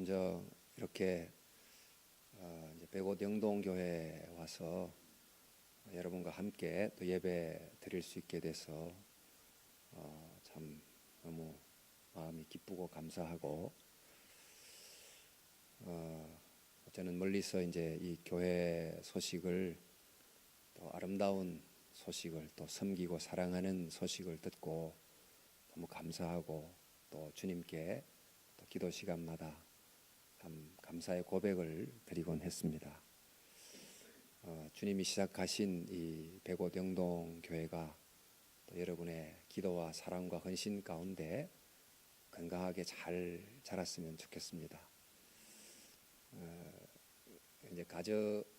먼저 이렇게 이제 백옷 영동교회에 와서 여러분과 함께 또 예배 드릴 수 있게 돼서 참 너무 마음이 기쁘고 감사하고 저는 멀리서 이제 이 교회 소식을 또 아름다운 소식을 또 섬기고 사랑하는 소식을 듣고 너무 감사하고 또 주님께 또 기도 시간마다 감사의 고백을 드리곤 했습니다. 주님이 시작하신 이 백옷 영동 교회가 또 여러분의 기도와 사랑과 헌신 가운데 건강하게 잘 자랐으면 좋겠습니다. 이제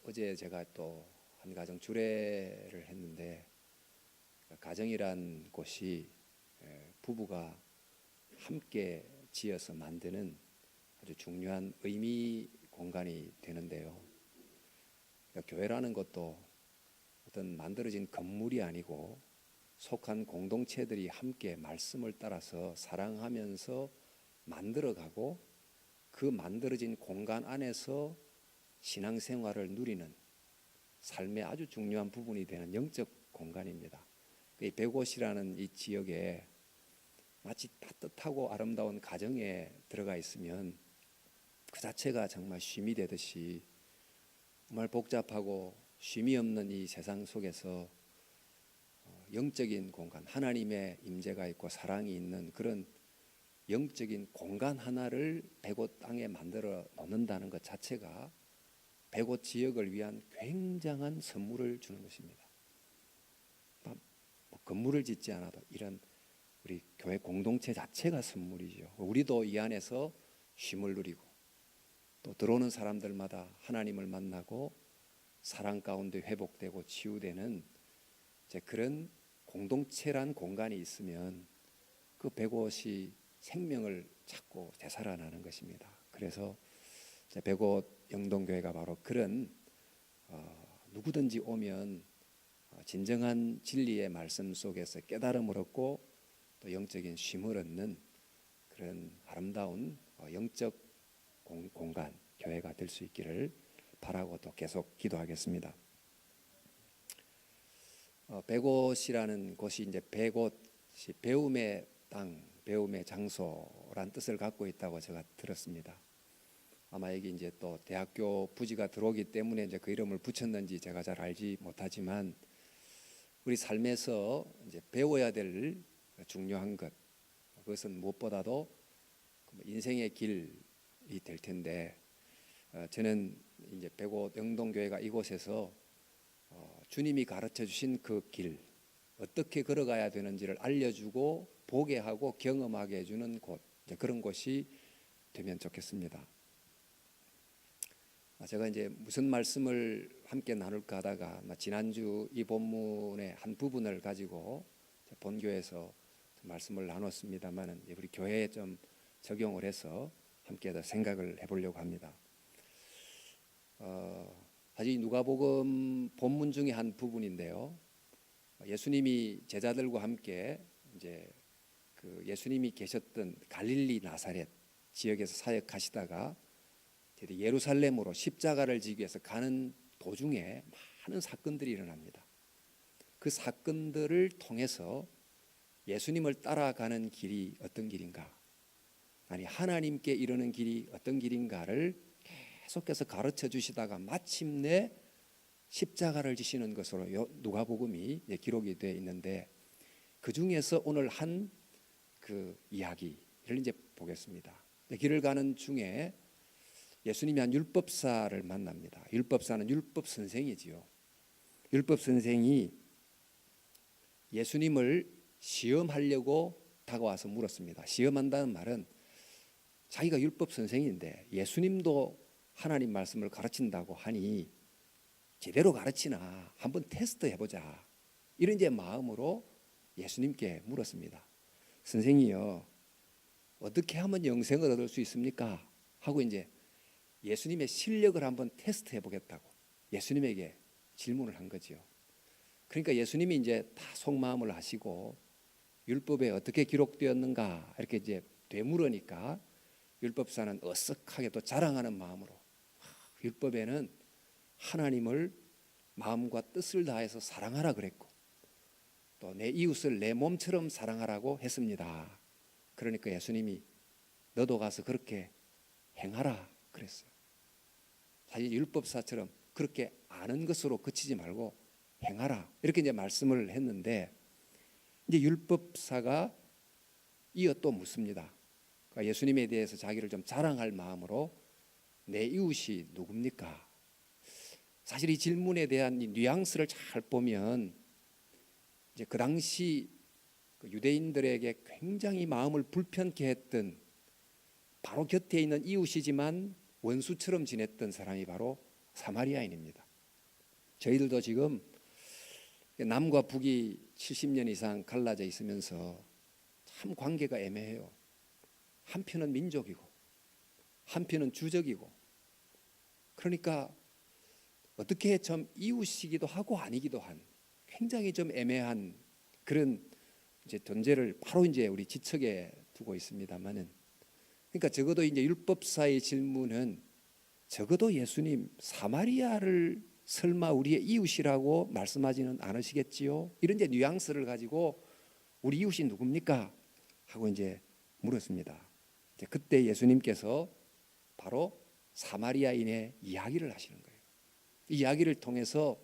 어제 제가 또 한 가정 주례를 했는데, 가정이란 곳이 부부가 함께 지어서 만드는 아주 중요한 의미 공간이 되는데요. 그러니까 교회라는 것도 어떤 만들어진 건물이 아니고 속한 공동체들이 함께 말씀을 따라서 사랑하면서 만들어가고 그 만들어진 공간 안에서 신앙생활을 누리는 삶의 아주 중요한 부분이 되는 영적 공간입니다. 이 백옷이라는 이 지역에 마치 따뜻하고 아름다운 가정에 들어가 있으면 그 자체가 정말 쉼이 되듯이 정말 복잡하고 쉼이 없는 이 세상 속에서 영적인 공간, 하나님의 임재가 있고 사랑이 있는 그런 영적인 공간 하나를 백옷 땅에 만들어 놓는다는 것 자체가 백옷 지역을 위한 굉장한 선물을 주는 것입니다. 건물을 짓지 않아도 이런 우리 교회 공동체 자체가 선물이죠. 우리도 이 안에서 쉼을 누리고 또 들어오는 사람들마다 하나님을 만나고 사랑 가운데 회복되고 치유되는 그런 공동체란 공간이 있으면 그 백옷이 생명을 찾고 되살아나는 것입니다. 그래서 백옷 영동교회가 바로 그런 누구든지 오면 진정한 진리의 말씀 속에서 깨달음을 얻고 또 영적인 쉼을 얻는 그런 아름다운 영적 공간, 교회가 될 수 있기를 바라고 또 계속 기도하겠습니다. 백옷이라는 곳이 이제 백옷이 배움의 땅, 배움의 장소란 뜻을 갖고 있다고 제가 들었습니다. 아마 여기 이제 또 대학교 부지가 들어오기 때문에 이제 그 이름을 붙였는지 제가 잘 알지 못하지만 우리 삶에서 이제 배워야 될 중요한 것, 그것은 무엇보다도 인생의 길이 될 텐데, 저는 이제 백옷 영동교회가 이곳에서 주님이 가르쳐 주신 그 길, 어떻게 걸어가야 되는지를 알려주고 보게 하고 경험하게 해주는 곳, 그런 곳이 되면 좋겠습니다. 제가 이제 무슨 말씀을 함께 나눌까 하다가 지난주 이 본문의 한 부분을 가지고 본교에서 말씀을 나눴습니다만 우리 교회에 좀 적용을 해서 함께 더 생각을 해보려고 합니다. 사실 누가복음 본문 중에 한 부분인데요. 예수님이 제자들과 함께 이제 그 예수님이 계셨던 갈릴리 나사렛 지역에서 사역하시다가 예루살렘으로 십자가를 지기 위해서 가는 도중에 많은 사건들이 일어납니다. 그 사건들을 통해서 예수님을 따라가는 길이 어떤 길인가, 아니 하나님께 이르는 길이 어떤 길인가를 계속해서 가르쳐 주시다가 마침내 십자가를 지시는 것으로 누가복음이 기록이 되어 있는데, 그 중에서 오늘 한 그 이야기를 이제 보겠습니다. 길을 가는 중에 예수님이 한 율법사를 만납니다. 율법사는 율법 선생이지요. 율법 선생이 예수님을 시험하려고 다가와서 물었습니다. 시험한다는 말은 자기가 율법 선생인데 예수님도 하나님 말씀을 가르친다고 하니 제대로 가르치나 한번 테스트 해보자, 이런 이제 마음으로 예수님께 물었습니다. 선생이요, 어떻게 하면 영생을 얻을 수 있습니까? 하고 이제 예수님의 실력을 한번 테스트 해보겠다고 예수님에게 질문을 한 거지요. 그러니까 예수님이 이제 다 속마음을 하시고 율법에 어떻게 기록되었는가 이렇게 이제 되물으니까 율법사는 어색하게 또 자랑하는 마음으로 율법에는 하나님을 마음과 뜻을 다해서 사랑하라 그랬고 또 내 이웃을 내 몸처럼 사랑하라고 했습니다. 그러니까 예수님이 너도 가서 그렇게 행하라 그랬어요. 사실 율법사처럼 그렇게 아는 것으로 그치지 말고 행하라 이렇게 이제 말씀을 했는데 이제 율법사가 이어 또 묻습니다. 그러니까 예수님에 대해서 자기를 좀 자랑할 마음으로 내 이웃이 누굽니까? 사실 이 질문에 대한 이 뉘앙스를 잘 보면 이제 그 당시 유대인들에게 굉장히 마음을 불편케 했던 바로 곁에 있는 이웃이지만 원수처럼 지냈던 사람이 바로 사마리아인입니다. 저희들도 지금 남과 북이 70년 이상 갈라져 있으면서 참 관계가 애매해요. 한편은 민족이고 한편은 주적이고 그러니까 어떻게 좀 이웃이기도 하고 아니기도 한 굉장히 좀 애매한 그런 이제 존재를 바로 이제 우리 지척에 두고 있습니다만은 그러니까 적어도 이제 율법사의 질문은 적어도 예수님 사마리아를 설마 우리의 이웃이라고 말씀하지는 않으시겠지요? 이런 이제 뉘앙스를 가지고 우리 이웃이 누굽니까? 하고 이제 물었습니다. 이제 그때 예수님께서 바로 사마리아인의 이야기를 하시는 거예요. 이 이야기를 통해서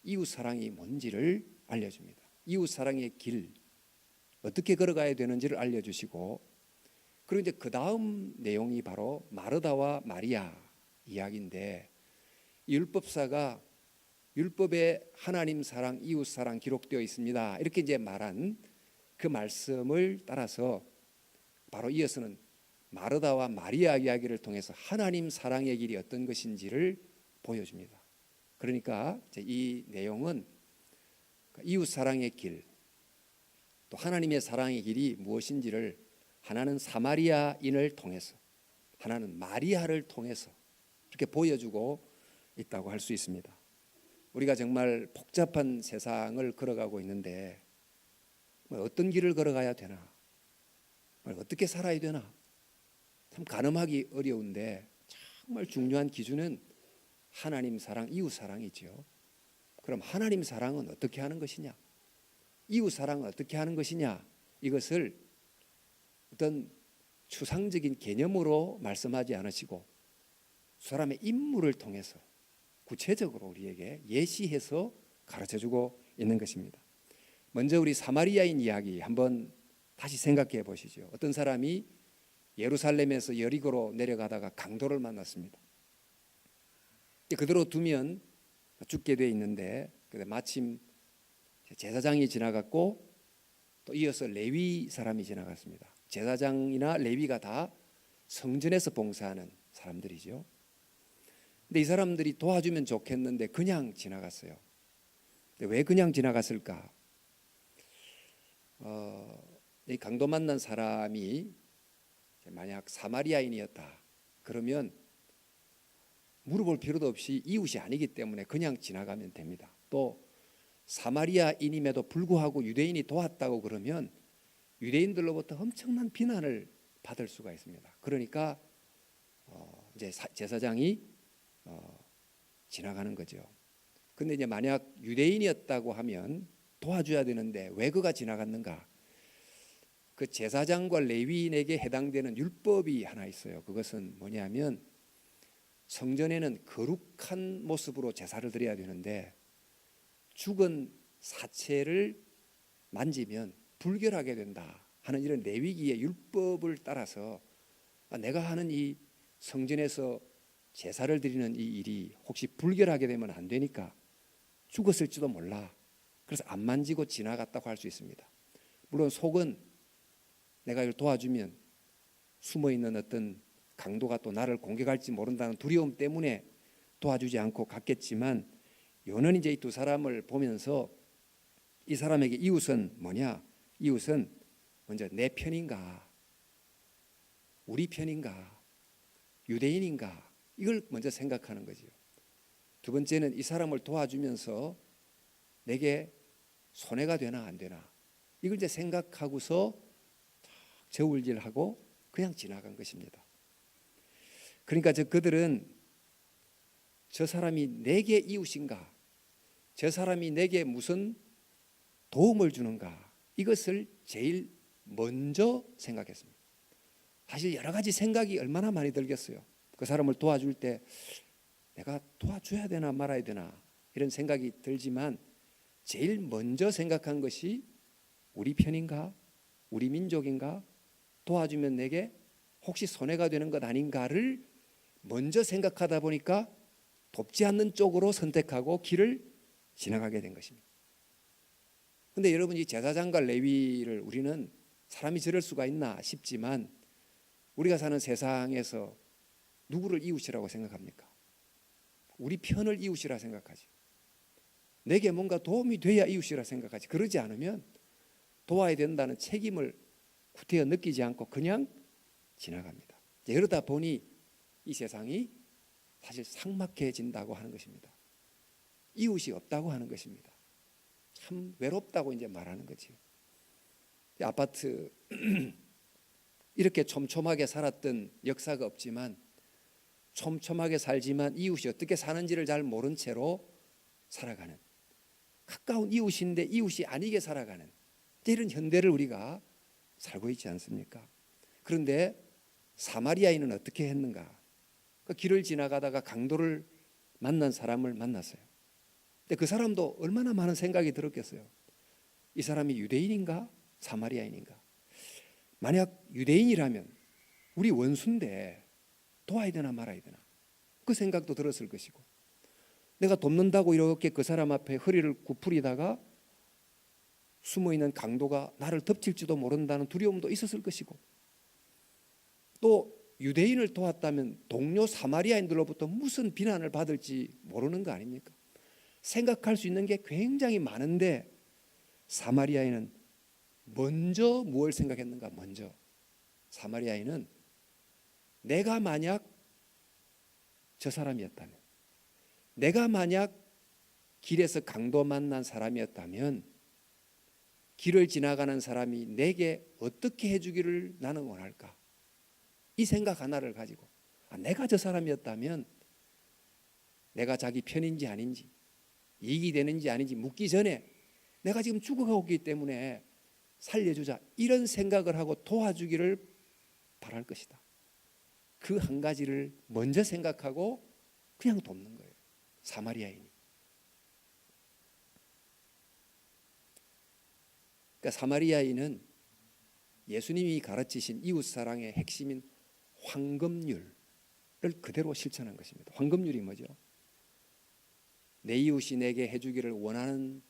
이웃 사랑이 뭔지를 알려줍니다. 이웃 사랑의 길 어떻게 걸어가야 되는지를 알려주시고 그리고 이제 그 다음 내용이 바로 마르다와 마리아 이야기인데 율법사가 율법에 하나님 사랑, 이웃 사랑 기록되어 있습니다. 이렇게 이제 말한 그 말씀을 따라서 바로 이어서는 마르다와 마리아 이야기를 통해서 하나님 사랑의 길이 어떤 것인지를 보여줍니다. 그러니까 이 내용은 이웃 사랑의 길, 또 하나님의 사랑의 길이 무엇인지를 하나는 사마리아인을 통해서, 하나는 마리아를 통해서 이렇게 보여주고 있다고 할 수 있습니다. 우리가 정말 복잡한 세상을 걸어가고 있는데 어떤 길을 걸어가야 되나, 어떻게 살아야 되나 참 가늠하기 어려운데 정말 중요한 기준은 하나님 사랑, 이웃 사랑이죠. 그럼 하나님 사랑은 어떻게 하는 것이냐, 이웃 사랑은 어떻게 하는 것이냐, 이것을 어떤 추상적인 개념으로 말씀하지 않으시고 사람의 인물을 통해서 구체적으로 우리에게 예시해서 가르쳐주고 있는 것입니다. 먼저 우리 사마리아인 이야기 한번 다시 생각해 보시죠. 어떤 사람이 예루살렘에서 여리고로 내려가다가 강도를 만났습니다. 그대로 두면 죽게 돼 있는데 마침 제사장이 지나갔고 또 이어서 레위 사람이 지나갔습니다. 제사장이나 레위가 다 성전에서 봉사하는 사람들이죠. 근데 이 사람들이 도와주면 좋겠는데 그냥 지나갔어요. 근데 왜 그냥 지나갔을까? 이 강도 만난 사람이 만약 사마리아인이었다 그러면 물어볼 필요도 없이 이웃이 아니기 때문에 그냥 지나가면 됩니다. 또 사마리아인임에도 불구하고 유대인이 도왔다고 그러면 유대인들로부터 엄청난 비난을 받을 수가 있습니다. 그러니까 이제 제사장이 지나가는 거죠. 근데 이제 만약 유대인이었다고 하면 도와줘야 되는데 왜 그가 지나갔는가? 그 제사장과 레위인에게 해당되는 율법이 하나 있어요. 그것은 뭐냐면 성전에는 거룩한 모습으로 제사를 드려야 되는데 죽은 사체를 만지면 불결하게 된다 하는 이런 레위기의 율법을 따라서 내가 하는 이 성전에서 제사를 드리는 이 일이 혹시 불결하게 되면 안 되니까 죽었을지도 몰라. 그래서 안 만지고 지나갔다고 할 수 있습니다. 물론 속은 내가 이걸 도와주면 숨어있는 어떤 강도가 또 나를 공격할지 모른다는 두려움 때문에 도와주지 않고 갔겠지만 요는 이제 이 두 사람을 보면서 이 사람에게 이웃은 뭐냐? 이웃은 먼저 내 편인가? 우리 편인가? 유대인인가? 이걸 먼저 생각하는 거죠. 두 번째는 이 사람을 도와주면서 내게 손해가 되나 안 되나? 이걸 이제 생각하고서 저울질하고 그냥 지나간 것입니다. 그러니까 그들은 저 사람이 내게 이웃인가, 저 사람이 내게 무슨 도움을 주는가, 이것을 제일 먼저 생각했습니다. 사실 여러 가지 생각이 얼마나 많이 들겠어요. 그 사람을 도와줄 때 내가 도와줘야 되나 말아야 되나 이런 생각이 들지만 제일 먼저 생각한 것이 우리 편인가, 우리 민족인가, 도와주면 내게 혹시 손해가 되는 것 아닌가를 먼저 생각하다 보니까 돕지 않는 쪽으로 선택하고 길을 지나가게 된 것입니다. 그런데 여러분, 이 제사장과 레위를 우리는 사람이 저럴 수가 있나 싶지만 우리가 사는 세상에서 누구를 이웃이라고 생각합니까? 우리 편을 이웃이라 생각하지. 내게 뭔가 도움이 돼야 이웃이라 생각하지. 그러지 않으면 도와야 된다는 책임을 구태여 느끼지 않고 그냥 지나갑니다. 이러다 보니 이 세상이 사실 삭막해진다고 하는 것입니다. 이웃이 없다고 하는 것입니다. 참 외롭다고 이제 말하는 거지요. 아파트 이렇게 촘촘하게 살았던 역사가 없지만 촘촘하게 살지만 이웃이 어떻게 사는지를 잘 모른 채로 살아가는, 가까운 이웃인데 이웃이 아니게 살아가는 이런 현대를 우리가 살고 있지 않습니까? 그런데 사마리아인은 어떻게 했는가? 그 길을 지나가다가 강도를 만난 사람을 만났어요. 근데 그 사람도 얼마나 많은 생각이 들었겠어요. 이 사람이 유대인인가 사마리아인인가? 만약 유대인이라면 우리 원수인데 도와야 되나 말아야 되나, 그 생각도 들었을 것이고, 내가 돕는다고 이렇게 그 사람 앞에 허리를 구부리다가 숨어있는 강도가 나를 덮칠지도 모른다는 두려움도 있었을 것이고, 또 유대인을 도왔다면 동료 사마리아인들로부터 무슨 비난을 받을지 모르는 거 아닙니까? 생각할 수 있는 게 굉장히 많은데 사마리아인은 먼저 무엇을 생각했는가? 먼저 사마리아인은 내가 만약 저 사람이었다면, 내가 만약 길에서 강도 만난 사람이었다면 길을 지나가는 사람이 내게 어떻게 해주기를 나는 원할까? 이 생각 하나를 가지고 내가 저 사람이었다면 내가 자기 편인지 아닌지, 이익이 되는지 아닌지 묻기 전에 내가 지금 죽어가고 있기 때문에 살려주자, 이런 생각을 하고 도와주기를 바랄 것이다. 그 한 가지를 먼저 생각하고 그냥 돕는 거예요, 사마리아인이. 그러니까 사마리아인은 예수님이 가르치신 이웃사랑의 핵심인 황금률을 그대로 실천한 것입니다. 황금률이 뭐죠? 내 이웃이 내게 해주기를 원하는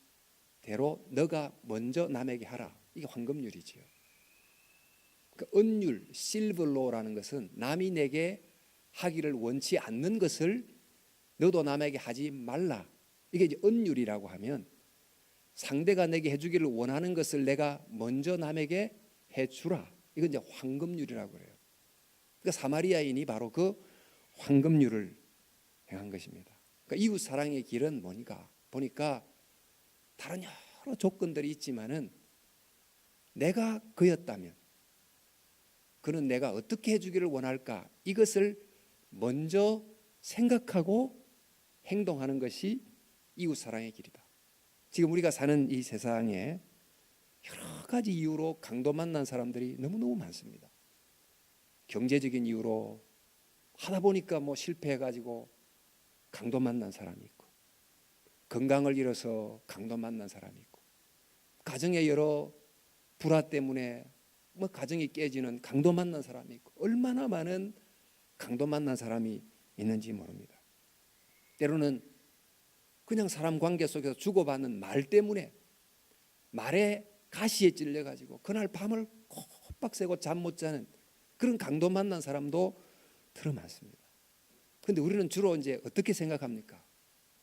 대로 너가 먼저 남에게 하라. 이게 황금률이지요. 그러니까 은율, 실버로라는 것은 남이 내게 하기를 원치 않는 것을 너도 남에게 하지 말라. 이게 이제 은율이라고 하면 상대가 내게 해주기를 원하는 것을 내가 먼저 남에게 해주라. 이건 이제 황금률이라고 그래요. 그러니까 사마리아인이 바로 그 황금률을 행한 것입니다. 그러니까 이웃 사랑의 길은 뭐니까 보니까 다른 여러 조건들이 있지만은 내가 그였다면 그는 내가 어떻게 해주기를 원할까? 이것을 먼저 생각하고 행동하는 것이 이웃 사랑의 길이다. 지금 우리가 사는 이 세상에 여러 가지 이유로 강도 만난 사람들이 너무너무 많습니다. 경제적인 이유로 하다 보니까 실패해가지고 강도 만난 사람이 있고, 건강을 잃어서 강도 만난 사람이 있고, 가정의 여러 불화 때문에 가정이 깨지는 강도 만난 사람이 있고, 얼마나 많은 강도 만난 사람이 있는지 모릅니다. 때로는 그냥 사람 관계 속에서 주고받는 말 때문에 말에 가시에 찔려가지고 그날 밤을 콕박 새고 잠 못 자는 그런 강도 만난 사람도 들어 많습니다. 그런데 우리는 주로 이제 어떻게 생각합니까?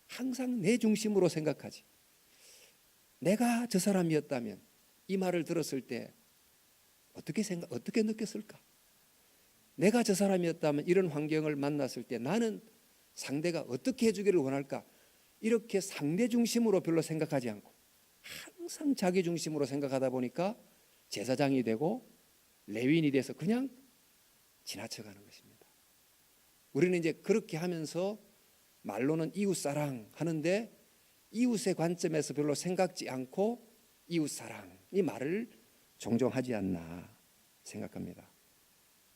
항상 내 중심으로 생각하지. 내가 저 사람이었다면 이 말을 들었을 때 어떻게 느꼈을까? 내가 저 사람이었다면 이런 환경을 만났을 때 나는 상대가 어떻게 해주기를 원할까? 이렇게 상대 중심으로 별로 생각하지 않고 항상 자기 중심으로 생각하다 보니까 제사장이 되고 레위인이 돼서 그냥 지나쳐가는 것입니다. 우리는 이제 그렇게 하면서 말로는 이웃사랑 하는데 이웃의 관점에서 별로 생각지 않고 이웃사랑 이 말을 종종 하지 않나 생각합니다.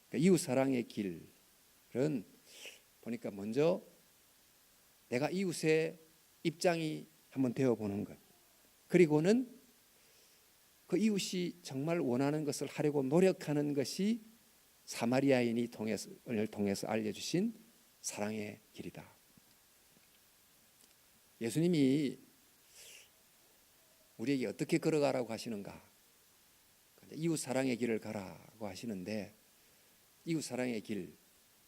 그러니까 이웃사랑의 길은 보니까 먼저 내가 이웃의 입장이 한번 되어보는 것, 그리고는 그 이웃이 정말 원하는 것을 하려고 노력하는 것이 사마리아인을 통해서 알려주신 사랑의 길이다. 예수님이 우리에게 어떻게 걸어가라고 하시는가? 이웃 사랑의 길을 가라고 하시는데 이웃 사랑의 길,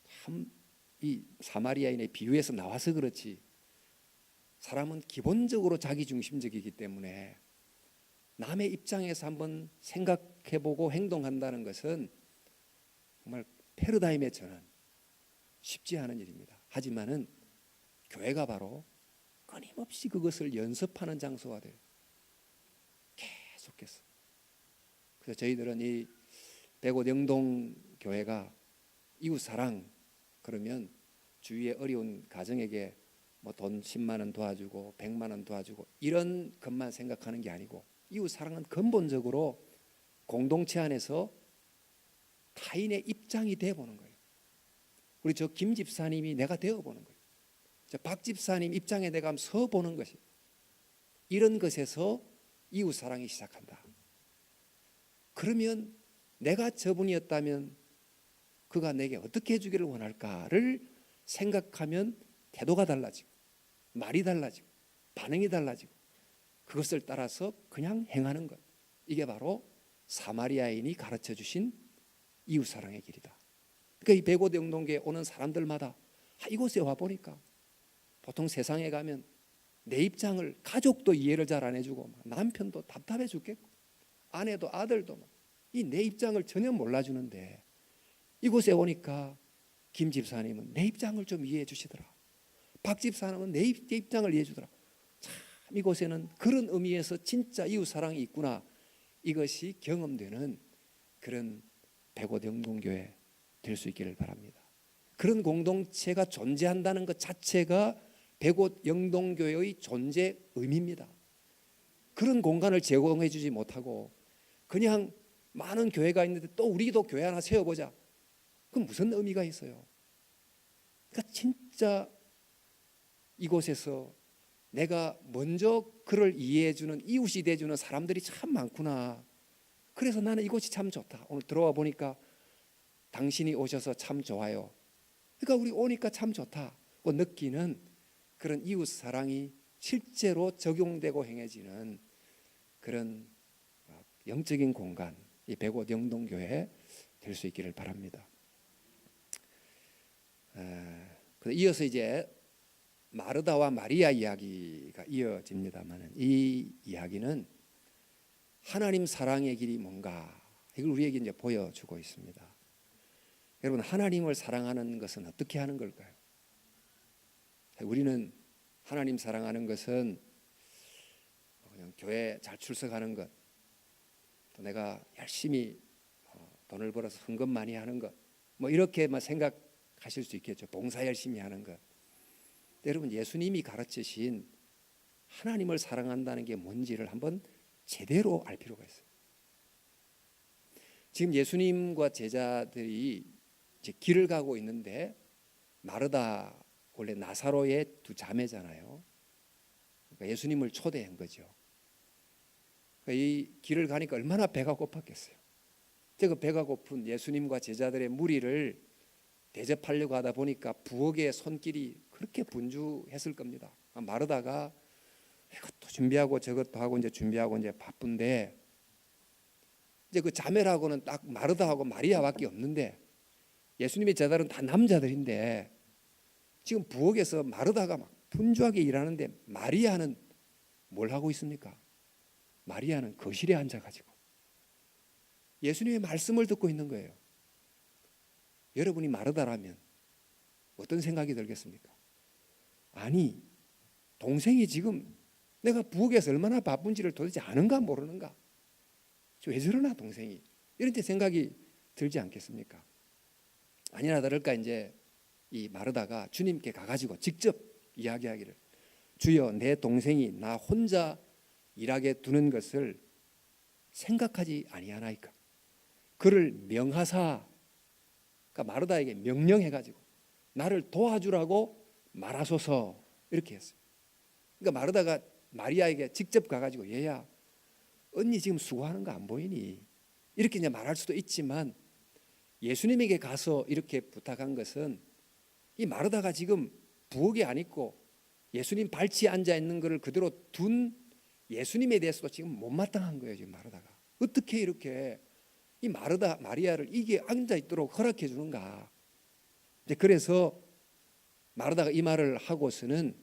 참 이 사마리아인의 비유에서 나와서 그렇지 사람은 기본적으로 자기중심적이기 때문에 남의 입장에서 한번 생각해보고 행동한다는 것은 정말 패러다임의 전환, 쉽지 않은 일입니다. 하지만은 교회가 바로 끊임없이 그것을 연습하는 장소가 돼요. 계속해서. 그래서 저희들은 이 백옷 영동교회가 이웃사랑 그러면 주위의 어려운 가정에게 뭐 돈 10만 원 도와주고 100만 원 도와주고 이런 것만 생각하는 게 아니고 이웃사랑은 근본적으로 공동체 안에서 타인의 입장이 되어보는 거예요. 우리 저 김 집사님이 내가 되어보는 거예요. 저 박 집사님 입장에 내가 한번 서보는 것이 이런 것에서 이웃사랑이 시작한다. 그러면 내가 저분이었다면 그가 내게 어떻게 해주기를 원할까를 생각하면 태도가 달라지고 말이 달라지고 반응이 달라지고 그것을 따라서 그냥 행하는 것, 이게 바로 사마리아인이 가르쳐 주신 이웃사랑의 길이다. 그러니까 이 백옷 영동교에 오는 사람들마다 이곳에 와보니까 보통 세상에 가면 내 입장을 가족도 이해를 잘 안 해주고 남편도 답답해 죽겠고 아내도 아들도 이 내 입장을 전혀 몰라주는데 이곳에 오니까 김 집사님은 내 입장을 좀 이해해 주시더라. 박 집사님은 내 입장을 이해해 주더라. 참 이곳에는 그런 의미에서 진짜 이웃사랑이 있구나. 이것이 경험되는 그런 백옷 영동교회 될 수 있기를 바랍니다. 그런 공동체가 존재한다는 것 자체가 백옷 영동교회의 존재 의미입니다. 그런 공간을 제공해 주지 못하고 그냥 많은 교회가 있는데 또 우리도 교회 하나 세워보자. 그럼 무슨 의미가 있어요? 그러니까 진짜 이곳에서 내가 먼저 그를 이해해 주는 이웃이 돼주는 사람들이 참 많구나. 그래서 나는 이곳이 참 좋다. 오늘 들어와 보니까 당신이 오셔서 참 좋아요. 그러니까 우리 오니까 참 좋다고 느끼는 그런 이웃 사랑이 실제로 적용되고 행해지는 그런 영적인 공간, 이 백옷 영동교회 될 수 있기를 바랍니다. 이어서 이제 마르다와 마리아 이야기가 이어집니다만 이 이야기는 하나님 사랑의 길이 뭔가 이걸 우리에게 이제 보여주고 있습니다. 여러분, 하나님을 사랑하는 것은 어떻게 하는 걸까요? 우리는 하나님 사랑하는 것은 그냥 교회 잘 출석하는 것, 또 내가 열심히 돈을 벌어서 헌금 많이 하는 것, 뭐 이렇게만 생각하실 수 있겠죠. 봉사 열심히 하는 것. 여러분, 예수님이 가르치신 하나님을 사랑한다는 게 뭔지를 한번 제대로 알 필요가 있어요. 지금 예수님과 제자들이 이제 길을 가고 있는데 마르다 원래 나사로의 두 자매잖아요. 그러니까 예수님을 초대한 거죠. 그러니까 이 길을 가니까 얼마나 배가 고팠겠어요. 그 배가 고픈 예수님과 제자들의 무리를 대접하려고 하다 보니까 부엌의 손길이 그렇게 분주했을 겁니다. 마르다가 이것도 준비하고 저것도 하고 이제 준비하고 이제 바쁜데 이제 그 자매라고는 딱 마르다하고 마리아밖에 없는데 예수님의 제자들은 다 남자들인데 지금 부엌에서 마르다가 막 분주하게 일하는데 마리아는 뭘 하고 있습니까? 마리아는 거실에 앉아가지고 예수님의 말씀을 듣고 있는 거예요. 여러분이 마르다라면 어떤 생각이 들겠습니까? 아니, 동생이 지금 내가 부엌에서 얼마나 바쁜지를 도대체 아는가 모르는가? 왜 저러나 동생이? 이런 데 생각이 들지 않겠습니까? 아니나 다를까 이제 이 마르다가 주님께 가가지고 직접 이야기하기를, 주여, 내 동생이 나 혼자 일하게 두는 것을 생각하지 아니하나이까. 그를 명하사, 그러니까 마르다에게 명령해가지고 나를 도와주라고 말하소서, 이렇게 했어요. 그러니까 마르다가 마리아에게 직접 가가지고, 얘야, 언니 지금 수고하는 거 안 보이니? 이렇게 이제 말할 수도 있지만, 예수님에게 가서 이렇게 부탁한 것은 이 마르다가 지금 부엌에 안 있고 예수님 발치에 앉아 있는 것을 그대로 둔 예수님에 대해서도 지금 못마땅한 거예요. 지금 마르다가 어떻게 이렇게 이 마리아를 이게 앉아 있도록 허락해 주는가. 이제 그래서 마르다가 이 말을 하고서는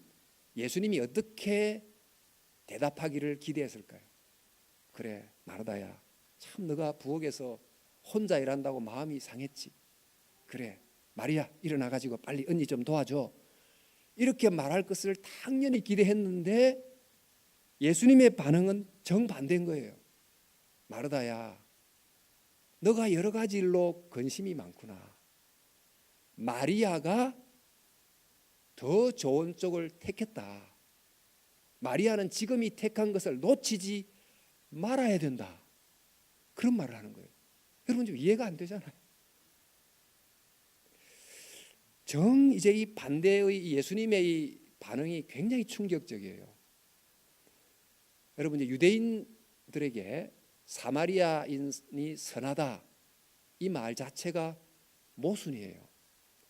예수님이 어떻게 대답하기를 기대했을까요? 그래, 마르다야, 참 너가 부엌에서 혼자 일한다고 마음이 상했지. 그래, 마리아, 일어나가지고 빨리 언니 좀 도와줘. 이렇게 말할 것을 당연히 기대했는데 예수님의 반응은 정반대인 거예요. 마르다야, 너가 여러 가지 일로 근심이 많구나. 마리아가 더 좋은 쪽을 택했다. 마리아는 지금 이 택한 것을 놓치지 말아야 된다. 그런 말을 하는 거예요. 여러분 좀 이해가 안 되잖아요. 이제 이 반대의 예수님의 이 반응이 굉장히 충격적이에요. 여러분, 이제 유대인들에게 사마리아인이 선하다, 이 말 자체가 모순이에요.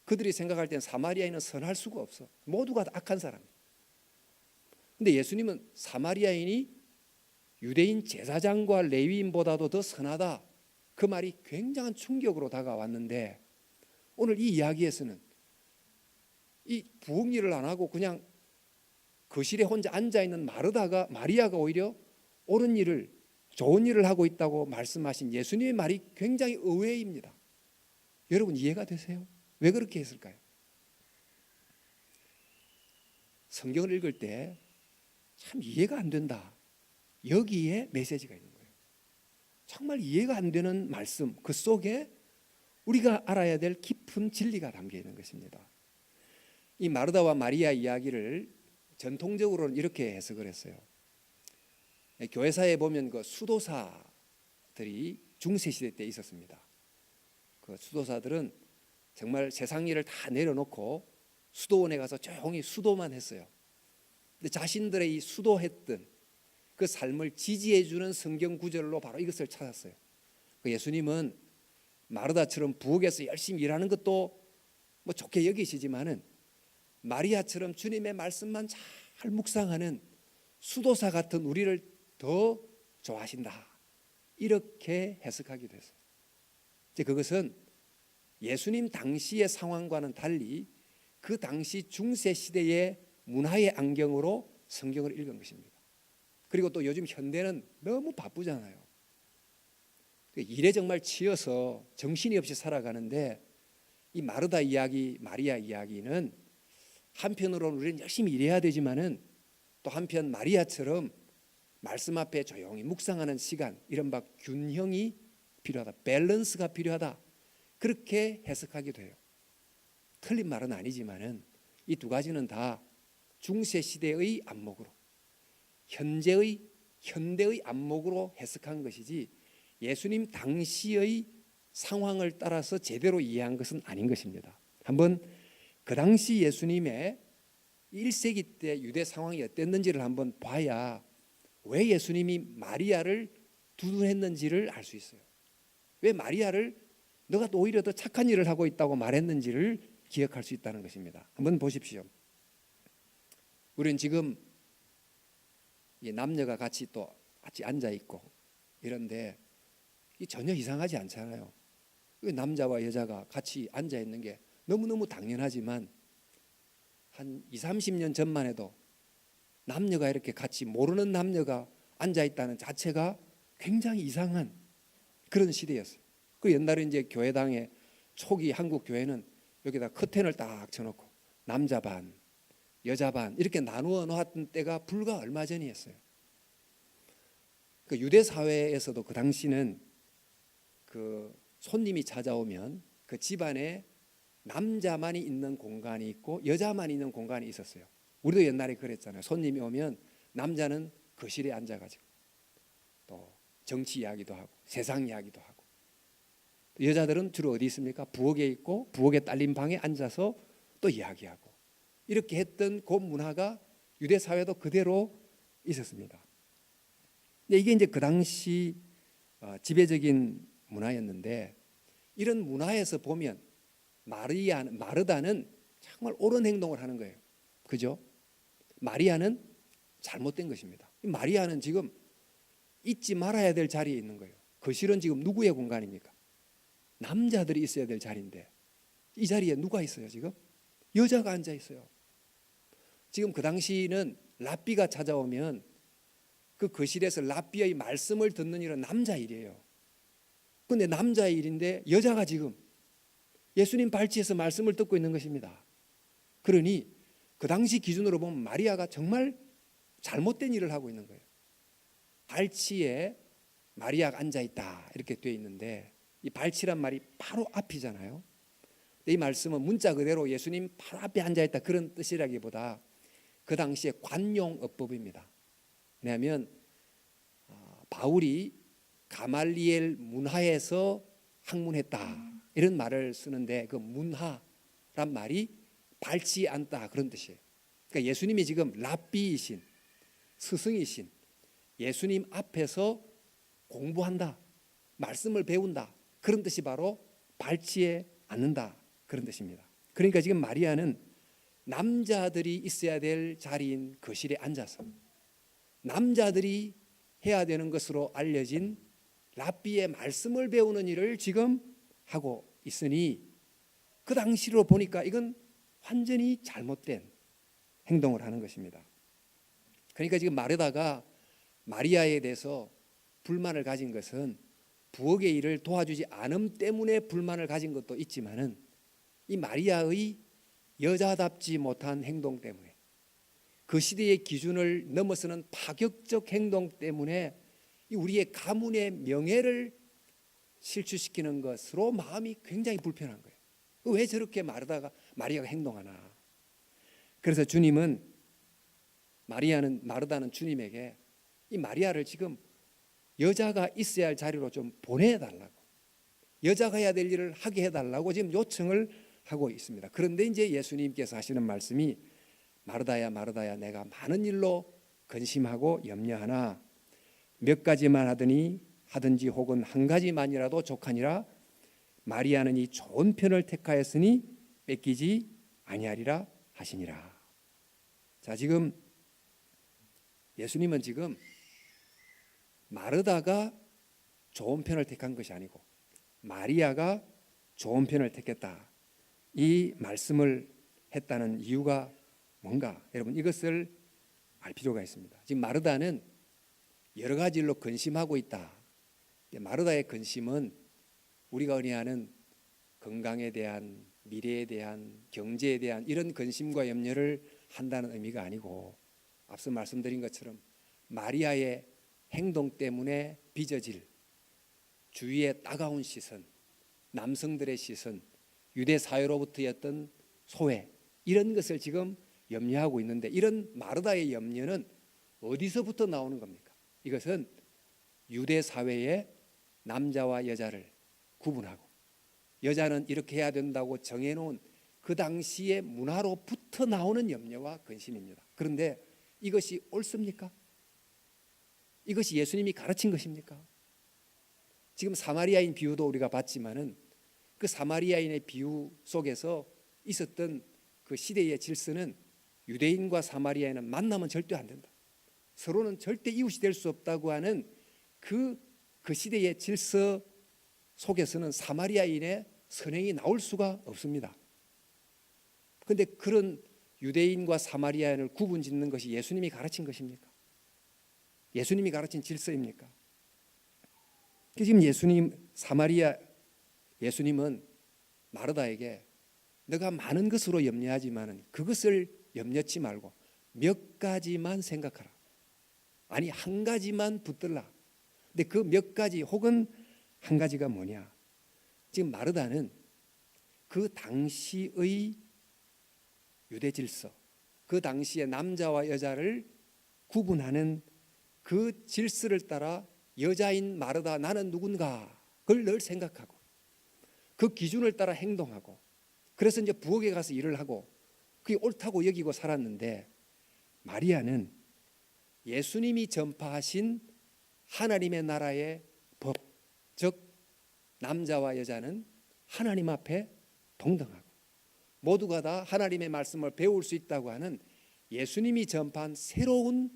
그들이 생각할 땐 사마리아인은 선할 수가 없어. 모두가 악한 사람. 근데 예수님은 사마리아인이 유대인 제사장과 레위인보다도 더 선하다, 그 말이 굉장한 충격으로 다가왔는데, 오늘 이 이야기에서는 이 부엌 일을 안 하고 그냥 거실에 혼자 앉아 있는 마리아가 오히려 옳은 일을, 좋은 일을 하고 있다고 말씀하신 예수님의 말이 굉장히 의외입니다. 여러분 이해가 되세요? 왜 그렇게 했을까요? 성경을 읽을 때 참 이해가 안 된다, 여기에 메시지가 있는 거예요. 정말 이해가 안 되는 말씀, 그 속에 우리가 알아야 될 깊은 진리가 담겨 있는 것입니다. 이 마르다와 마리아 이야기를 전통적으로는 이렇게 해석을 했어요. 교회사에 보면 그 수도사들이 중세시대 때 있었습니다. 그 수도사들은 정말 세상 일을 다 내려놓고 수도원에 가서 조용히 수도만 했어요. 근데 자신들의 이 수도했던 그 삶을 지지해주는 성경 구절로 바로 이것을 찾았어요. 예수님은 마르다처럼 부엌에서 열심히 일하는 것도 뭐 좋게 여기시지만은 마리아처럼 주님의 말씀만 잘 묵상하는 수도사 같은 우리를 더 좋아하신다, 이렇게 해석하기도 했어요. 이제 그것은 예수님 당시의 상황과는 달리 그 당시 중세 시대의 문화의 안경으로 성경을 읽은 것입니다. 그리고 또 요즘 현대는 너무 바쁘잖아요. 일에 정말 치여서 정신이 없이 살아가는데, 이 마르다 이야기, 마리아 이야기는 한편으로는 우리는 열심히 일해야 되지만은 또 한편 마리아처럼 말씀 앞에 조용히 묵상하는 시간, 이른바 균형이 필요하다, 밸런스가 필요하다, 그렇게 해석하기도 해요. 틀린 말은 아니지만은 이 두 가지는 다 중세 시대의 안목으로, 현대의 안목으로 해석한 것이지 예수님 당시의 상황을 따라서 제대로 이해한 것은 아닌 것입니다. 한번 그 당시 예수님의 1세기 때 유대 상황이 어땠는지를 한번 봐야 왜 예수님이 마리아를 두둔했는지를 알 수 있어요. 왜 마리아를 너가 오히려 더 착한 일을 하고 있다고 말했는지를 기억할 수 있다는 것입니다. 한번 보십시오. 우리는 지금 남녀가 같이 앉아 있고 이런데 전혀 이상하지 않잖아요. 남자와 여자가 같이 앉아 있는 게 너무너무 당연하지만 한 20-30년 전만 해도 남녀가 이렇게 같이, 모르는 남녀가 앉아 있다는 자체가 굉장히 이상한 그런 시대였어요. 그 옛날에 이제 교회당에 초기 한국 교회는 여기다 커튼을 딱 쳐놓고 남자 반, 여자 반 이렇게 나누어 놓았던 때가 불과 얼마 전이었어요. 그 유대 사회에서도 그 당시는 그 손님이 찾아오면 그 집안에 남자만이 있는 공간이 있고 여자만이 있는 공간이 있었어요. 우리도 옛날에 그랬잖아요. 손님이 오면 남자는 거실에 앉아가지고 또 정치 이야기도 하고 세상 이야기도 하고, 여자들은 주로 어디 있습니까? 부엌에 있고 부엌에 딸린 방에 앉아서 또 이야기하고, 이렇게 했던 그 문화가 유대 사회도 그대로 있었습니다. 근데 이게 이제 그 당시 지배적인 문화였는데, 이런 문화에서 보면 마르다는 정말 옳은 행동을 하는 거예요. 그죠? 마리아는 잘못된 것입니다. 마리아는 지금 잊지 말아야 될 자리에 있는 거예요. 거실은 지금 누구의 공간입니까? 남자들이 있어야 될 자리인데 이 자리에 누가 있어요? 지금 여자가 앉아 있어요. 지금 그 당시는 랍비가 찾아오면 그 거실에서 랍비의 말씀을 듣는 일은 남자 일이에요. 그런데 남자의 일인데 여자가 지금 예수님 발치에서 말씀을 듣고 있는 것입니다. 그러니 그 당시 기준으로 보면 마리아가 정말 잘못된 일을 하고 있는 거예요. 발치에 마리아가 앉아있다 이렇게 되어 있는데, 이 발치란 말이 바로 앞이잖아요. 이 말씀은 문자 그대로 예수님 바로 앞에 앉아있다 그런 뜻이라기보다 그 당시의 관용어법입니다. 왜냐하면 바울이 가말리엘 문화에서 학문했다 이런 말을 쓰는데, 그 문화란 말이 발치에 앉다 그런 뜻이에요. 그러니까 예수님이 지금 랍비이신 스승이신 예수님 앞에서 공부한다, 말씀을 배운다 그런 뜻이 바로 발치에 앉는다 그런 뜻입니다. 그러니까 지금 마리아는 남자들이 있어야 될 자리인 거실에 앉아서 남자들이 해야 되는 것으로 알려진 랍비의 말씀을 배우는 일을 지금 하고 있으니, 그 당시로 보니까 이건 완전히 잘못된 행동을 하는 것입니다. 그러니까 지금 마르다가 마리아에 대해서 불만을 가진 것은 부엌의 일을 도와주지 않음 때문에 불만을 가진 것도 있지만은, 이 마리아의 여자답지 못한 행동 때문에, 그 시대의 기준을 넘어서는 파격적 행동 때문에 우리의 가문의 명예를 실추시키는 것으로 마음이 굉장히 불편한 거예요. 왜 저렇게 마리아가 행동하나? 그래서 주님은 마르다는 주님에게 이 마리아를 지금 여자가 있어야 할 자리로 좀 보내달라고, 여자가 해야 될 일을 하게 해달라고 지금 요청을 하고 있습니다. 그런데 이제 예수님께서 하시는 말씀이, 마르다야 마르다야 내가 많은 일로 근심하고 염려하나 몇 가지만 하든지 혹은 한 가지만이라도 족하니라. 마리아는 이 좋은 편을 택하였으니 뺏기지 아니하리라 하시니라. 자, 지금 예수님은 지금 마르다가 좋은 편을 택한 것이 아니고 마리아가 좋은 편을 택했다, 이 말씀을 했다는 이유가 뭔가, 여러분 이것을 알 필요가 있습니다. 지금 마르다는 여러 가지 일로 근심하고 있다. 마르다의 근심은 우리가 흔히 아는 건강에 대한, 미래에 대한, 경제에 대한 이런 근심과 염려를 한다는 의미가 아니고, 앞서 말씀드린 것처럼 마리아의 행동 때문에 빚어질 주위의 따가운 시선, 남성들의 시선, 유대 사회로부터였던 소외, 이런 것을 지금 염려하고 있는데, 이런 마르다의 염려는 어디서부터 나오는 겁니까? 이것은 유대 사회의 남자와 여자를 구분하고 여자는 이렇게 해야 된다고 정해놓은 그 당시의 문화로부터 나오는 염려와 근심입니다. 그런데 이것이 옳습니까? 이것이 예수님이 가르친 것입니까? 지금 사마리아인 비유도 우리가 봤지만은 그 사마리아인의 비유 속에서 있었던 그 시대의 질서는 유대인과 사마리아인은 만나면 절대 안 된다, 서로는 절대 이웃이 될 수 없다고 하는 그 시대의 질서 속에서는 사마리아인의 선행이 나올 수가 없습니다. 그런데 그런 유대인과 사마리아인을 구분짓는 것이 예수님이 가르친 것입니까? 예수님이 가르친 질서입니까? 지금 예수님은 마르다에게 너가 많은 것으로 염려하지만 그것을 염려치 말고 몇 가지만 생각하라. 아니 한 가지만 붙들라. 근데 그 몇 가지 혹은 한 가지가 뭐냐? 지금 마르다는 그 당시의 유대 질서, 그 당시의 남자와 여자를 구분하는 그 질서를 따라 여자인 마르다 나는 누군가 그걸 늘 생각하고 그 기준을 따라 행동하고 그래서 이제 부엌에 가서 일을 하고 그게 옳다고 여기고 살았는데 마리아는 예수님이 전파하신 하나님의 나라의 법, 즉 남자와 여자는 하나님 앞에 동등하고 모두가 다 하나님의 말씀을 배울 수 있다고 하는 예수님이 전파한 새로운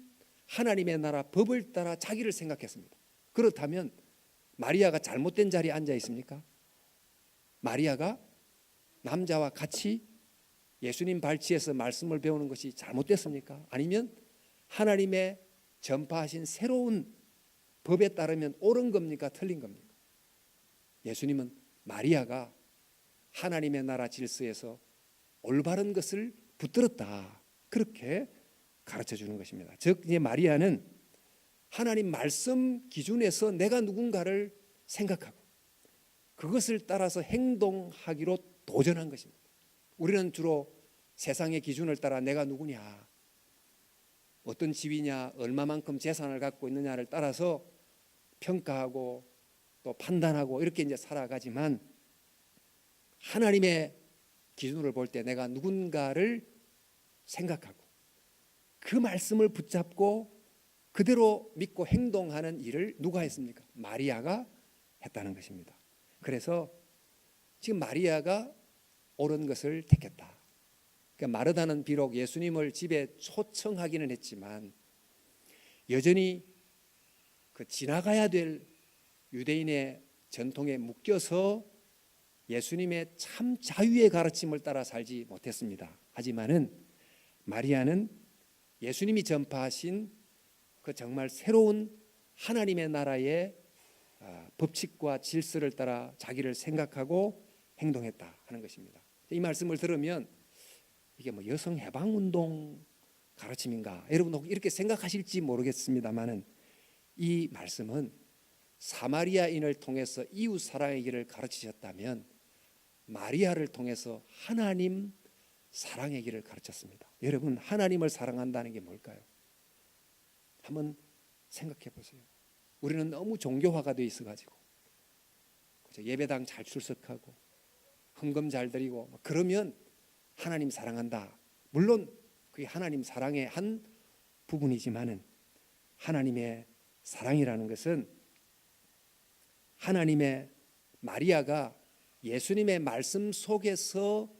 하나님의 나라 법을 따라 자기를 생각했습니다. 그렇다면 마리아가 잘못된 자리에 앉아 있습니까? 마리아가 남자와 같이 예수님 발치에서 말씀을 배우는 것이 잘못됐습니까? 아니면 하나님의 전파하신 새로운 법에 따르면 옳은 겁니까? 틀린 겁니까? 예수님은 마리아가 하나님의 나라 질서에서 올바른 것을 붙들었다, 그렇게 가르쳐 주는 것입니다. 즉 이제 마리아는 하나님 말씀 기준에서 내가 누군가를 생각하고 그것을 따라서 행동하기로 도전한 것입니다. 우리는 주로 세상의 기준을 따라 내가 누구냐, 어떤 지위냐, 얼마만큼 재산을 갖고 있느냐를 따라서 평가하고 또 판단하고 이렇게 이제 살아가지만 하나님의 기준을 볼 때 내가 누군가를 생각하고 그 말씀을 붙잡고 그대로 믿고 행동하는 일을 누가 했습니까? 마리아가 했다는 것입니다. 그래서 지금 마리아가 옳은 것을 택했다. 그러니까 마르다는 비록 예수님을 집에 초청하기는 했지만 여전히 그 지나가야 될 유대인의 전통에 묶여서 예수님의 참 자유의 가르침을 따라 살지 못했습니다. 하지만은 마리아는 예수님이 전파하신 그 정말 새로운 하나님의 나라의 법칙과 질서를 따라 자기를 생각하고 행동했다 하는 것입니다. 이 말씀을 들으면 이게 뭐 여성 해방 운동 가르침인가 여러분 이렇게 생각하실지 모르겠습니다만은 이 말씀은 사마리아인을 통해서 이웃 사랑의 길을 가르치셨다면 마리아를 통해서 하나님 사랑의 길을 가르쳤습니다. 여러분 하나님을 사랑한다는 게 뭘까요? 한번 생각해 보세요. 우리는 너무 종교화가 돼 있어가지고 예배당 잘 출석하고 헌금 잘 드리고 그러면 하나님 사랑한다. 물론 그게 하나님 사랑의 한 부분이지만은 하나님의 사랑이라는 것은 하나님의 마리아가 예수님의 말씀 속에서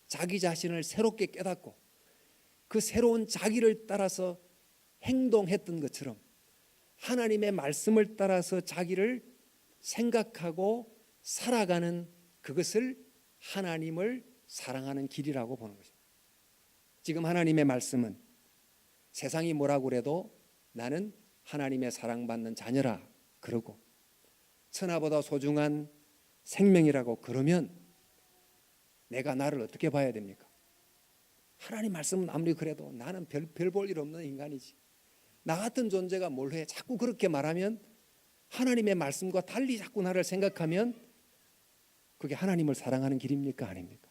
자기 자신을 새롭게 깨닫고 그 새로운 자기를 따라서 행동했던 것처럼 하나님의 말씀을 따라서 자기를 생각하고 살아가는 그것을 하나님을 사랑하는 길이라고 보는 것입니다. 지금 하나님의 말씀은 세상이 뭐라고 그래도 나는 하나님의 사랑받는 자녀라 그러고 천하보다 소중한 생명이라고 그러면 내가 나를 어떻게 봐야 됩니까? 하나님 말씀은 아무리 그래도 나는 별 볼 일 없는 인간이지. 나 같은 존재가 뭘 해? 자꾸 그렇게 말하면 하나님의 말씀과 달리 자꾸 나를 생각하면 그게 하나님을 사랑하는 길입니까? 아닙니까?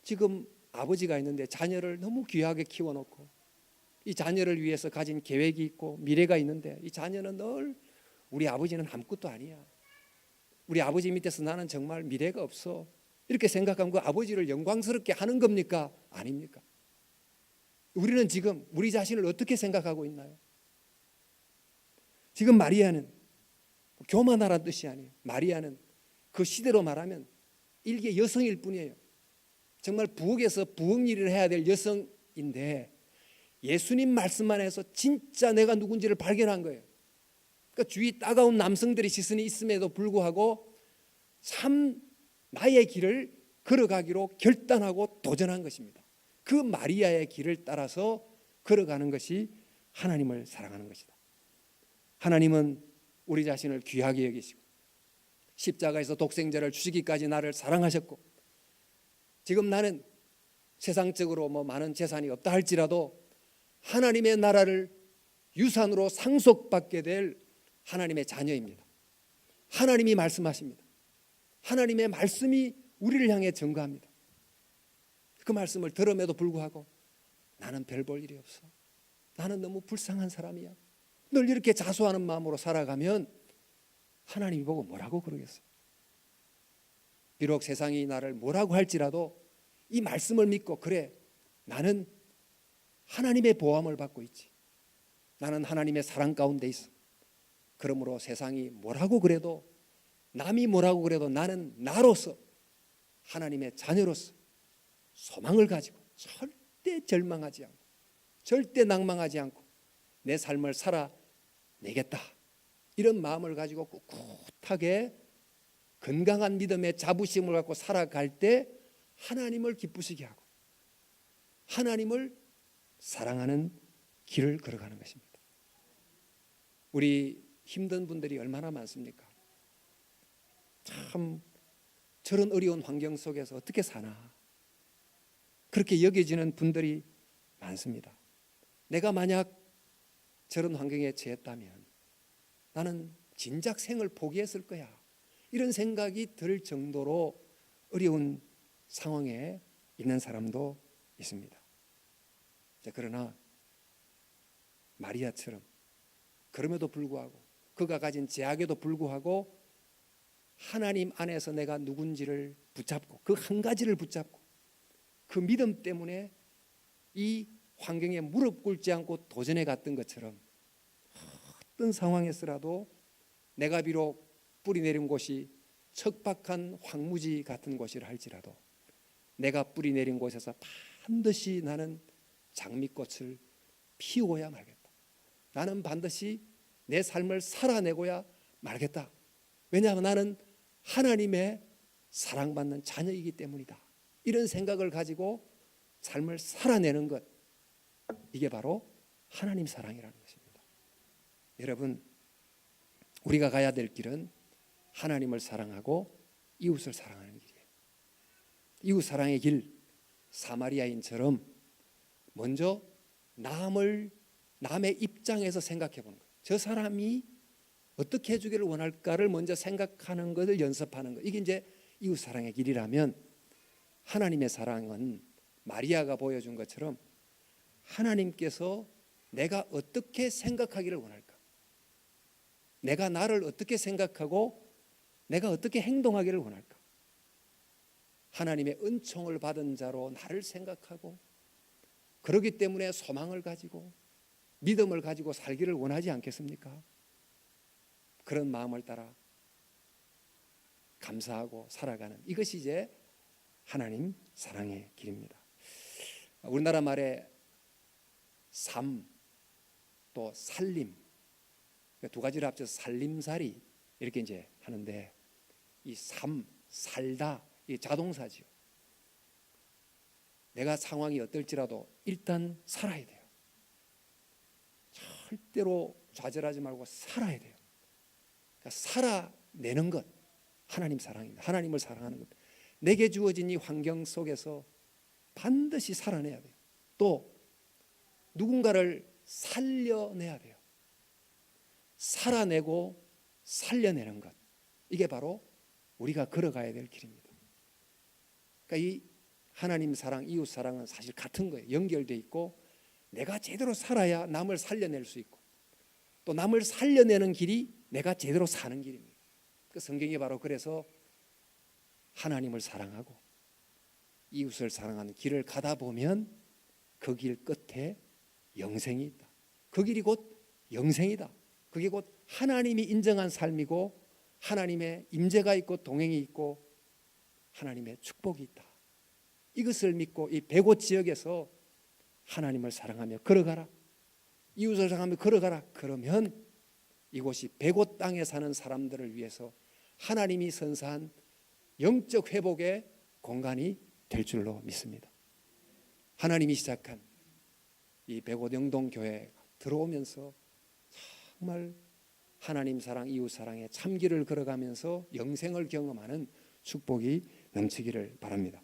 지금 아버지가 있는데 자녀를 너무 귀하게 키워놓고 이 자녀를 위해서 가진 계획이 있고 미래가 있는데 이 자녀는 늘 우리 아버지는 아무것도 아니야. 우리 아버지 밑에서 나는 정말 미래가 없어. 이렇게 생각하면 그 아버지를 영광스럽게 하는 겁니까? 아닙니까? 우리는 지금 우리 자신을 어떻게 생각하고 있나요? 지금 마리아는 교만하라는 뜻이 아니에요. 마리아는 그 시대로 말하면 일개 여성일 뿐이에요. 정말 부엌에서 부엌 일을 해야 될 여성인데 예수님 말씀만 해서 진짜 내가 누군지를 발견한 거예요. 그러니까 주위 따가운 남성들의 시선이 있음에도 불구하고 참 나의 길을 걸어가기로 결단하고 도전한 것입니다. 그 마리아의 길을 따라서 걸어가는 것이 하나님을 사랑하는 것이다. 하나님은 우리 자신을 귀하게 여기시고 십자가에서 독생자를 주시기까지 나를 사랑하셨고 지금 나는 세상적으로 뭐 많은 재산이 없다 할지라도 하나님의 나라를 유산으로 상속받게 될 하나님의 자녀입니다. 하나님이 말씀하십니다. 하나님의 말씀이 우리를 향해 증거합니다. 그 말씀을 들음에도 불구하고 나는 별 볼 일이 없어. 나는 너무 불쌍한 사람이야. 늘 이렇게 자수하는 마음으로 살아가면 하나님이 보고 뭐라고 그러겠어요? 비록 세상이 나를 뭐라고 할지라도 이 말씀을 믿고 그래, 나는 하나님의 보호함을 받고 있지. 나는 하나님의 사랑 가운데 있어. 그러므로 세상이 뭐라고 그래도, 남이 뭐라고 그래도 나는 나로서, 하나님의 자녀로서 소망을 가지고 절대 절망하지 않고 절대 낭망하지 않고 내 삶을 살아내겠다, 이런 마음을 가지고 꿋꿋하게 건강한 믿음의 자부심을 갖고 살아갈 때 하나님을 기쁘시게 하고 하나님을 사랑하는 길을 걸어가는 것입니다. 우리 힘든 분들이 얼마나 많습니까? 참 저런 어려운 환경 속에서 어떻게 사나, 그렇게 여겨지는 분들이 많습니다. 내가 만약 저런 환경에 처했다면 나는 진작 생을 포기했을 거야, 이런 생각이 들 정도로 어려운 상황에 있는 사람도 있습니다. 그러나 마리아처럼 그럼에도 불구하고, 그가 가진 제약에도 불구하고 하나님 안에서 내가 누군지를 붙잡고 그 한 가지를 붙잡고 그 믿음 때문에 이 환경에 무릎 꿇지 않고 도전해 갔던 것처럼 어떤 상황에서라도 내가 비록 뿌리 내린 곳이 척박한 황무지 같은 곳이라 할지라도 내가 뿌리 내린 곳에서 반드시 나는 장미꽃을 피우고야 말겠다. 나는 반드시 내 삶을 살아내고야 말겠다. 왜냐하면 나는 하나님의 사랑받는 자녀이기 때문이다. 이런 생각을 가지고 삶을 살아내는 것, 이게 바로 하나님 사랑이라는 것입니다. 여러분, 우리가 가야 될 길은 하나님을 사랑하고 이웃을 사랑하는 길이에요. 이웃 사랑의 길, 사마리아인처럼 먼저 남의 입장에서 생각해 보는 거예요. 저 사람이 어떻게 해주기를 원할까를 먼저 생각하는 것을 연습하는 것, 이게 이제 이웃 사랑의 길이라면, 하나님의 사랑은 마리아가 보여준 것처럼 하나님께서 내가 어떻게 생각하기를 원할까, 내가 나를 어떻게 생각하고 내가 어떻게 행동하기를 원할까, 하나님의 은총을 받은 자로 나를 생각하고 그렇기 때문에 소망을 가지고 믿음을 가지고 살기를 원하지 않겠습니까? 그런 마음을 따라 감사하고 살아가는, 이것이 이제 하나님 사랑의 길입니다. 우리나라 말에 삶 또 살림, 두 가지를 합쳐서 살림살이 이렇게 이제 하는데, 이 삶, 살다, 이 자동사지요. 내가 상황이 어떨지라도 일단 살아야 돼요. 절대로 좌절하지 말고 살아야 돼요. 그러니까 살아내는 것, 하나님 사랑입니다. 하나님을 사랑하는 것. 내게 주어진 이 환경 속에서 반드시 살아내야 돼요. 또 누군가를 살려내야 돼요. 살아내고 살려내는 것, 이게 바로 우리가 걸어가야 될 길입니다. 그러니까 이 하나님 사랑, 이웃 사랑은 사실 같은 거예요. 연결돼 있고, 내가 제대로 살아야 남을 살려낼 수 있고, 또 남을 살려내는 길이 내가 제대로 사는 길입니다. 그 성경이 바로 그래서 하나님을 사랑하고 이웃을 사랑하는 길을 가다 보면 그 길 끝에 영생이 있다. 그 길이 곧 영생이다. 그게 곧 하나님이 인정한 삶이고 하나님의 임재가 있고 동행이 있고 하나님의 축복이 있다. 이것을 믿고 이 105 지역에서 하나님을 사랑하며 걸어가라, 이웃을 사랑하며 걸어가라. 그러면 이곳이 105 땅에 사는 사람들을 위해서 하나님이 선사한 영적 회복의 공간이 될 줄로 믿습니다. 하나님이 시작한 이 105 영동교회 들어오면서 정말 하나님 사랑, 이웃 사랑의 참길을 걸어가면서 영생을 경험하는 축복이 넘치기를 바랍니다.